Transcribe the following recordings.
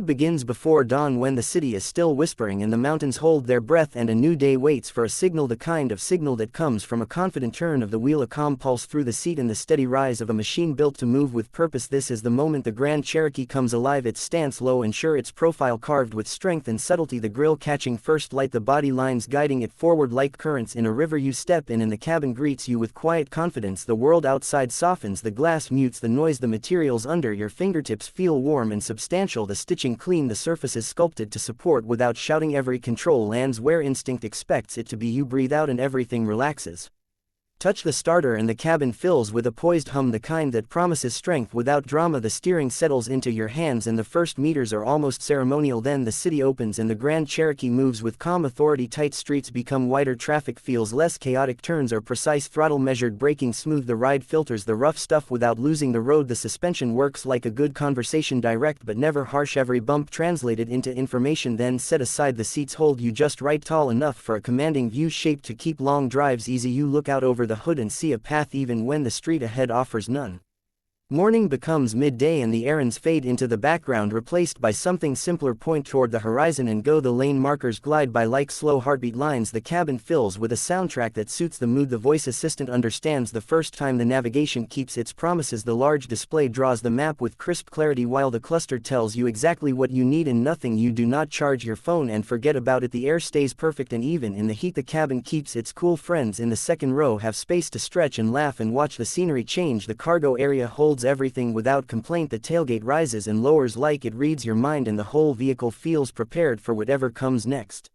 road begins before dawn when the city is still whispering and the mountains hold their breath and a new day waits for a signal, the kind of signal that comes from a confident turn of the wheel, a calm pulse through the seat, and the steady rise of a machine built to move with purpose. This is the moment the Grand Cherokee comes alive, its stance low and sure, its profile carved with strength and subtlety, the grille catching first light, the body lines guiding it forward like currents in a river. You step in and the cabin greets you with quiet confidence. The world outside softens, the glass mutes the noise, the materials under your fingertips feel warm and substantial, the stitching clean, the surface is sculpted to support without shouting. Every control lands where instinct expects it to be. You breathe out and everything relaxes. Touch the starter and the cabin fills with a poised hum, the kind that promises strength without drama. The steering settles into your hands and the first meters are almost ceremonial. Then the city opens and the Grand Cherokee moves with calm authority. Tight streets become wider, traffic feels less chaotic, turns are precise, throttle measured, braking smooth, the ride filters the rough stuff without losing the road. The suspension works like a good conversation, direct but never harsh, every bump translated into information then set aside. The seats hold you just right, tall enough for a commanding view, shaped to keep long drives easy. You look out over the hood and see a path even when the street ahead offers none. Morning becomes midday and the errands fade into the background, replaced by something simpler. Point toward the horizon and go. The lane markers glide by like slow heartbeat lines. The cabin fills with a soundtrack that suits the mood. The voice assistant understands the first time. The navigation keeps its promises. The large display draws the map with crisp clarity while the cluster tells you exactly what you need and nothing. You do not charge your phone and forget about it. The air stays perfect and even in the heat. The cabin keeps its cool. Friends in the second row have space to stretch and laugh and watch the scenery change. The cargo area holds everything without complaint. The tailgate rises and lowers like it reads your mind and the whole vehicle feels prepared for whatever comes next.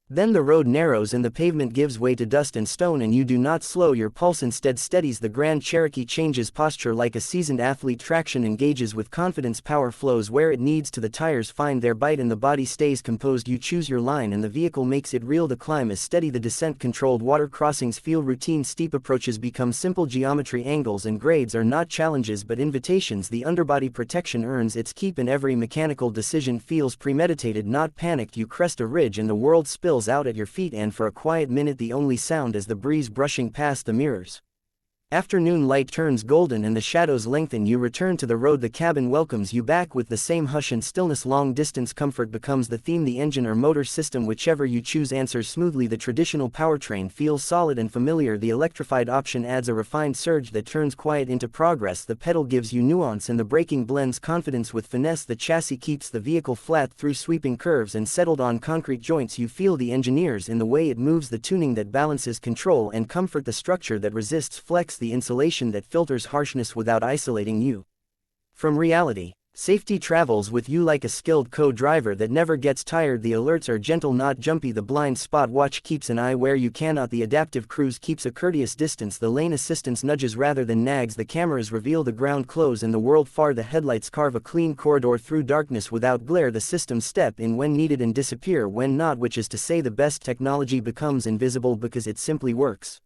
Then the road narrows and the pavement gives way to dust and stone and you do not slow your pulse, instead steadies. The Grand Cherokee changes posture like a seasoned athlete. Traction engages with confidence, power flows where it needs to, the tires find their bite and the body stays composed. You choose your line and the vehicle makes it real. The climb is steady, the descent controlled, water crossings feel routine, steep approaches become simple, geometry, angles and grades are not challenges but invitations. The underbody protection earns its keep and every mechanical decision feels premeditated, not panicked. You crest a ridge and the world spills out at your feet and for a quiet minute the only sound is the breeze brushing past the mirrors. Afternoon light turns golden and the shadows lengthen. You return to the road. The cabin welcomes you back with the same hush and stillness. Long distance comfort becomes the theme. The engine or motor system, whichever you choose, answers smoothly. The traditional powertrain feels solid and familiar. The electrified option adds a refined surge that turns quiet into progress. The pedal gives you nuance and the braking blends confidence with finesse. The chassis keeps the vehicle flat through sweeping curves and settled on concrete joints. You feel the engineers in the way it moves, the tuning that balances control and comfort, the structure that resists flex, the insulation that filters harshness without isolating you from reality. Safety travels with you like a skilled co-driver that never gets tired. The alerts are gentle, not jumpy. The blind spot watch keeps an eye where you cannot. The adaptive cruise keeps a courteous distance. The lane assistance nudges rather than nags. The cameras reveal the ground close and the world far. The headlights carve a clean corridor through darkness without glare. The systems step in when needed and disappear when not, which is to say the best technology becomes invisible because it simply works.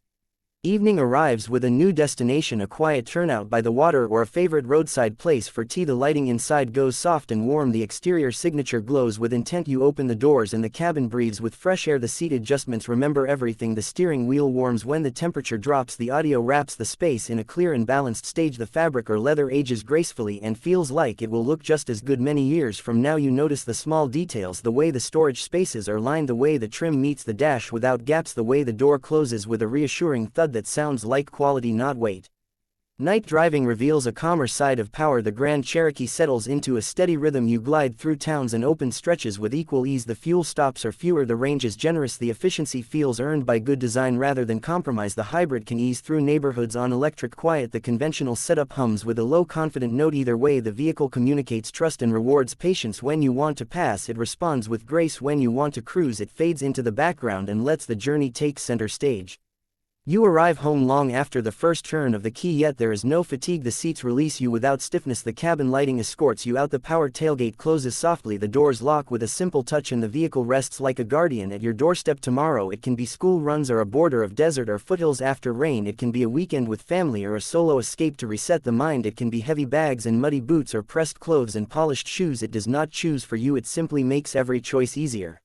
Evening arrives with a new destination, a quiet turnout by the water or a favorite roadside place for tea. The lighting inside goes soft and warm, the exterior signature glows with intent. You open the doors and the cabin breathes with fresh air. The seat adjustments remember everything. The steering wheel warms when the temperature drops. The audio wraps the space in a clear and balanced stage. The fabric or leather ages gracefully and feels like it will look just as good many years from now. You notice the small details, the way the storage spaces are lined, the way the trim meets the dash without gaps, the way the door closes with a reassuring thud that sounds like quality, not weight. Night driving reveals a calmer side of power. The Grand Cherokee settles into a steady rhythm. You glide through towns and open stretches with equal ease. The fuel stops are fewer, the range is generous. The efficiency feels earned by good design rather than compromise. The hybrid can ease through neighborhoods on electric quiet. The conventional setup hums with a low confident note. Either way, the vehicle communicates trust and rewards patience. When you want to pass, it responds with grace. When you want to cruise, it fades into the background and lets the journey take center stage. You arrive home long after the first turn of the key, yet there is no fatigue. The seats release you without stiffness. The cabin lighting escorts you out. The power tailgate closes softly. The doors lock with a simple touch and the vehicle rests like a guardian at your doorstep. Tomorrow it can be school runs or a border of desert or foothills after rain. It can be a weekend with family or a solo escape to reset the mind. It can be heavy bags and muddy boots or pressed clothes and polished shoes. It does not choose for you, it simply makes every choice easier.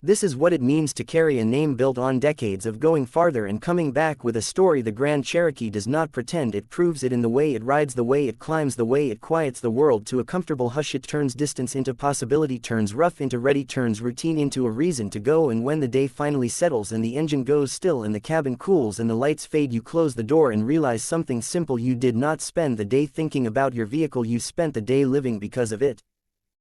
This is what it means to carry a name built on decades of going farther and coming back with a story. The Grand Cherokee does not pretend, it proves it in the way it rides, the way it climbs, the way it quiets the world to a comfortable hush. It turns distance into possibility, turns rough into ready, turns routine into a reason to go. And when the day finally settles and the engine goes still and the cabin cools and the lights fade, you close the door and realize something simple: you did not spend the day thinking about your vehicle, you spent the day living because of it.